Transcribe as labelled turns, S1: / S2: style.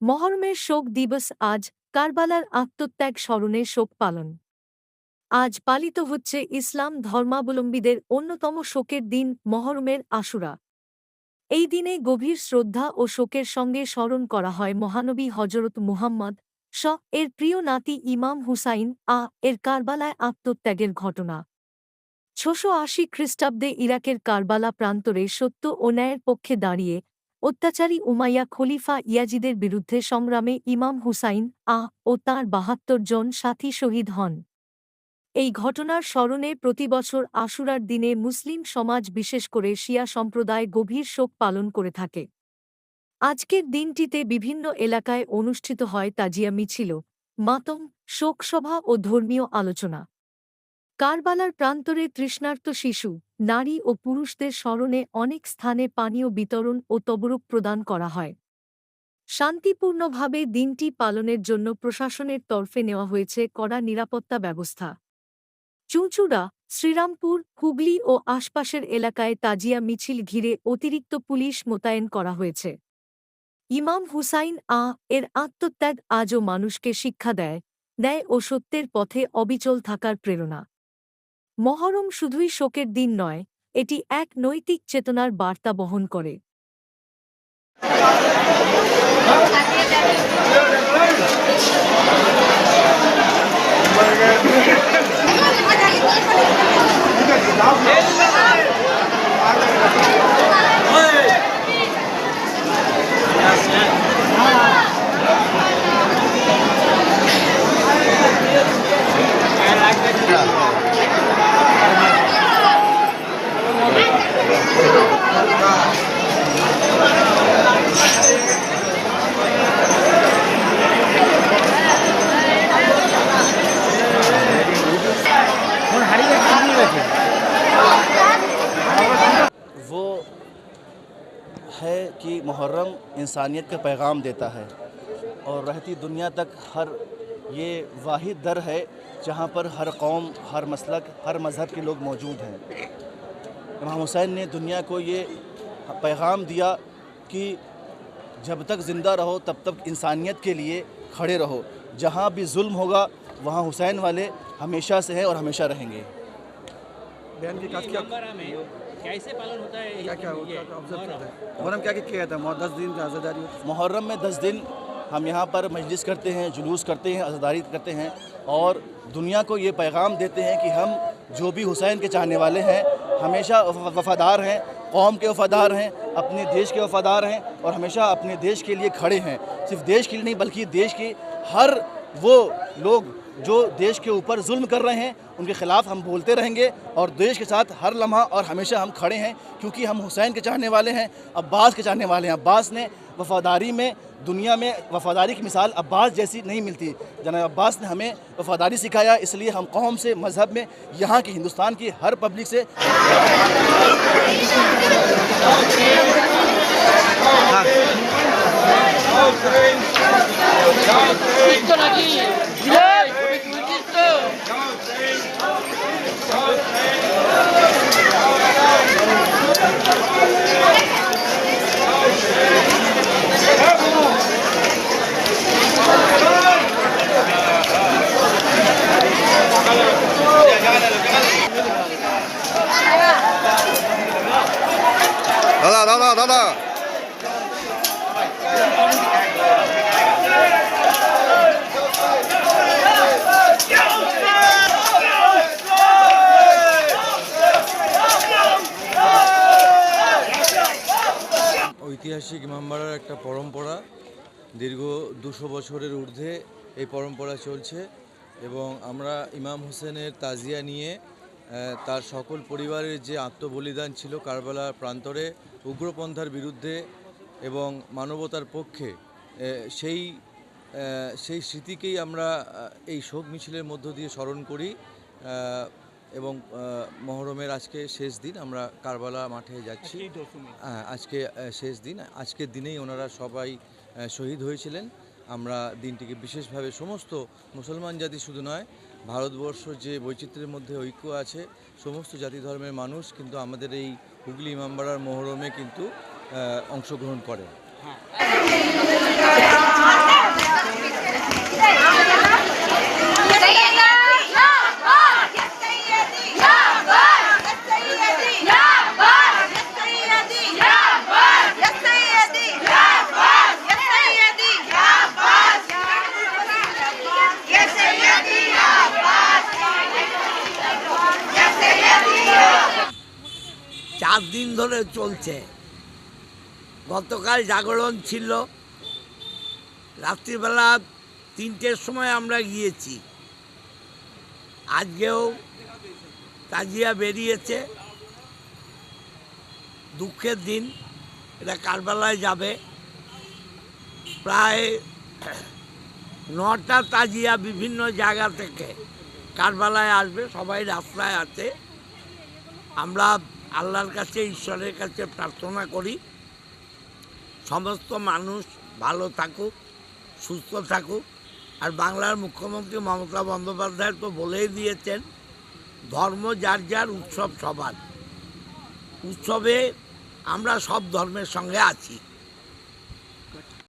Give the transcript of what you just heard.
S1: মহরমের শোক দিবস আজ কারবালার আত্মত্যাগ স্মরণে শোক পালন। আজ পালিত হচ্ছে ইসলাম ধর্মাবলম্বীদের অন্যতম শোকের দিন মহরমের আশুরা। এই দিনে গভীর শ্রদ্ধা ও শোকের সঙ্গে স্মরণ করা হয় মহানবী হজরত মুহাম্মদ এর প্রিয় নাতি ইমাম হুসাইন এর কারবালায় আত্মত্যাগের ঘটনা। ৬৮০ খ্রিস্টাব্দে ইরাকের কারবালা প্রান্তরে সত্য ও ন্যায়ের পক্ষে দাঁড়িয়ে অত্যাচারী উমাইয়া খলিফা ইয়াজিদের বিরুদ্ধে সংগ্রামে ইমাম হুসাইন ও তাঁর ৭২ জন সাথী শহীদ হন। এই ঘটনার স্মরণে প্রতিবছর আশুরার দিনে মুসলিম সমাজ বিশেষ করে শিয়া সম্প্রদায় গভীর শোক পালন করে থাকে। আজকের দিনটিতে বিভিন্ন এলাকায় অনুষ্ঠিত হয় তাজিয়া মিছিল, মাতম, শোকসভা ও ধর্মীয় আলোচনা। কারবালার প্রান্তরে তৃষ্ণার্ত শিশু, নারী ও পুরুষদের স্মরণে অনেক স্থানে পানীয় বিতরণ ও তবরুক প্রদান করা হয়। শান্তিপূর্ণভাবে দিনটি পালনের জন্য প্রশাসনের তরফে নেওয়া হয়েছে কড়া নিরাপত্তা ব্যবস্থা। চুঁচুড়া, শ্রীরামপুর, হুগলি ও আশপাশের এলাকায় তাজিয়া মিছিল ঘিরে অতিরিক্ত পুলিশ মোতায়েন করা হয়েছে। ইমাম হুসাইন এর আত্মত্যাগ আজও মানুষকে শিক্ষা দেয়, ন্যায় ও সত্যের পথে অবিচল থাকার প্রেরণা। মহরম শুধুই শোকের দিন নয়, এটি এক নৈতিক চেতনার বার্তা বহন করে।
S2: वो है कि मुहर्रम इंसानियत का पैगाम देता है और रहती दुनिया तक हर ये वाहिद दर है जहाँ पर हर कौम, हर मसलक, हर मज़हब के लोग मौजूद हैं। इमाम हुसैन ने दुनिया को ये पैगाम दिया कि जब तक ज़िंदा रहो तब तक इंसानियत के लिए खड़े रहो। जहाँ भी जुल्म होगा वहाँ हुसैन वाले हमेशा से हैं और हमेशा रहेंगे।
S3: बयान की काज क्या
S4: कैसे पालन होता है?
S3: क्या ऑब्जर्व करते हैं? मुहर्रम क्या किया जाता है? 10 दिन की आज़ादारी होती है।
S2: मुहर्रम में 10 दिन हम यहाँ पर मजलिस करते हैं, जुलूस करते हैं, आज़ादारी करते हैं और दुनिया को ये पैगाम देते हैं कि हम जो भी हुसैन के चाहने वाले हैं हमेशा वफ़ादार हैं, कौम के वफ़ादार हैं, अपने देश के वफ़ादार हैं और हमेशा अपने देश के लिए खड़े हैं। सिर्फ देश के लिए नहीं बल्कि देश के हर वो लोग जो देश के ऊपर जुल्म कर रहे हैं उनके ख़िलाफ़ हम बोलते रहेंगे और देश के साथ हर लम्हा और हमेशा हम खड़े हैं, क्योंकि हम हुसैन के चाहने वाले हैं, अब्बास के चाहने वाले हैं। अब्बास ने वफ़ादारी में दुनिया में वफ़ादारी की मिसाल अब्बास जैसी नहीं मिलती। जनाब अब्बास ने हमें वफ़ादारी सिखाया, इसलिए हम कौम से, मज़हब में, यहाँ की हिंदुस्तान की हर पब्लिक से
S3: দাদা
S5: ঐতিহাসিক ইমামবাড়ার একটা পরম্পরা, দীর্ঘ ২০০ বছরের ঊর্ধ্বে এই পরম্পরা চলছে এবং আমরা ইমাম হোসেনের তাজিয়া নিয়ে তার সকল পরিবারের যে আত্মবলিদান ছিল কারবালার প্রান্তরে উগ্রপন্থার বিরুদ্ধে এবং মানবতার পক্ষে, সেই স্মৃতিকেই আমরা এই শোক মিছিলের মধ্য দিয়ে স্মরণ করি এবং মহরমের আজকে শেষ দিন, আমরা কারবালা মাঠে যাচ্ছি। আজকে শেষ দিন, আজকের দিনেই ওনারা সবাই শহীদ হয়েছিলেন। আমরা দিনটিকে বিশেষভাবে সমস্ত মুসলমান জাতি শুধু নয়, ভারতবর্ষ যে বৈচিত্র্যের মধ্যে ঐক্য আছে, সমস্ত জাতি ধর্মের মানুষ কিন্তু আমাদের এই হুগলি ইমামবাড়ার মহরমে কিন্তু অংশগ্রহণ করে।
S6: 7 দিন ধরে চলছে। গতকাল জাগরণ ছিল, রাত্রিবেলা 3টের সময় আমরা গিয়েছি। আজকেও তাজিয়া বেরিয়েছে। দুঃখের দিন, এটা কারবালায় যাবে। প্রায় 9টা তাজিয়া বিভিন্ন জায়গা থেকে কারবালায় আসবে, সবাই রাস্তায় আছে। আমরা আল্লাহর কাছে, ঈশ্বরের কাছে প্রার্থনা করি সমস্ত মানুষ ভালো থাকুক, সুস্থ থাকুক। আর বাংলার মুখ্যমন্ত্রী মমতা বন্দ্যোপাধ্যায় তো বলেই দিয়েছেন, ধর্ম যার যার, উৎসব সবার। উৎসবে আমরা সব ধর্মের সঙ্গে আছি।